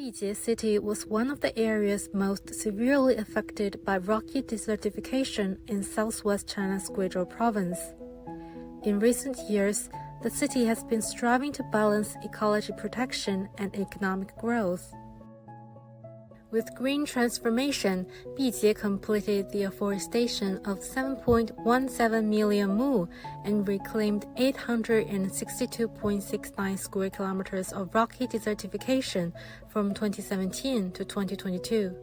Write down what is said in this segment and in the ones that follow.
Bijie city was one of the areas most severely affected by rocky desertification in southwest China's Guizhou province. In recent years, the city has been striving to balance ecology protection and economic growth. With green transformation, Bijie completed the afforestation of 7.17 million mu and reclaimed 862.69 square kilometers of rocky desertification from 2017 to 2022.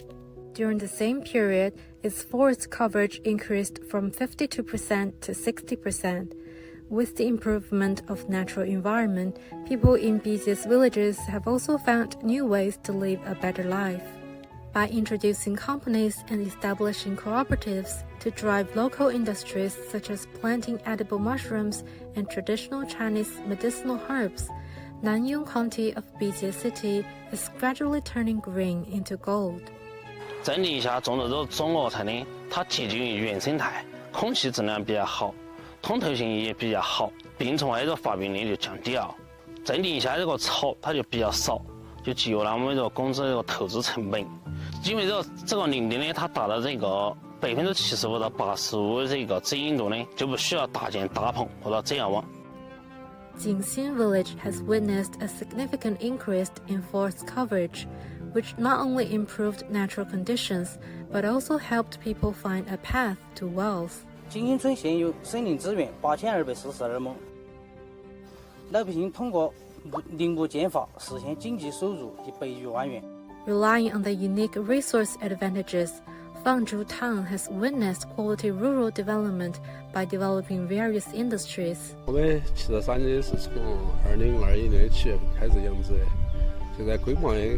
During the same period, its forest coverage increased from 52% to 60%. With the improvement of natural environment, people in Bijie's villages have also found new ways to live a better life. By introducing companies and establishing cooperatives to drive local industries such as planting edible mushrooms and traditional Chinese medicinal herbs, Nanyong County of Bijie City is gradually turning green into gold. 整理一下种的这种中国菜呢，它接近于原生态，空气质量比较好，通透性也比较好，病虫害的发病率就降低了。整理一下这个草，它就比较少，就节约了我们这个工资这个投资成本。因为这个林地呢，它达到这个75%到85%这个遮阴度呢，就不需要搭建大棚或者遮阳网。Jingxin village has witnessed a significant increase in forest coverage, which not only improved natural conditions, but also helped people find a path to wealth. 金星村现有森林资源8242亩，老百姓通过林木建法实现经济收入100余万元。Relying on the unique resource advantages, Fangzhou town has witnessed quality rural development by developing various industries. 我们汽车产业是从2021年7月份开始养殖的，现在规模呢已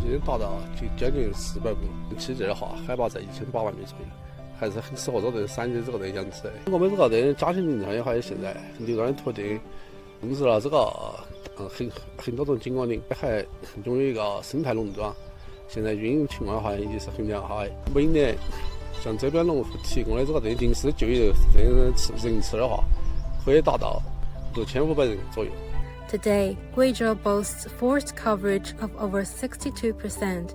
经达到将近400亩，起劲化，海拔在1800米左右，还是很适合这个产业这个养殖的。我们这个的家庭林产业化现在流转的土地种植了这个很多种景观林，还拥有一个生态农庄。现在运营情况的话也是很良好的，每年像这边农户提供的这个临时就业人次的话，可以达到6500人左右。Today, Guizhou boasts forest coverage of over 62%.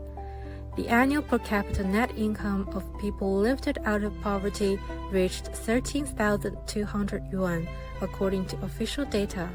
The annual per capita net income of people lifted out of poverty reached 13,200 yuan, according to official data.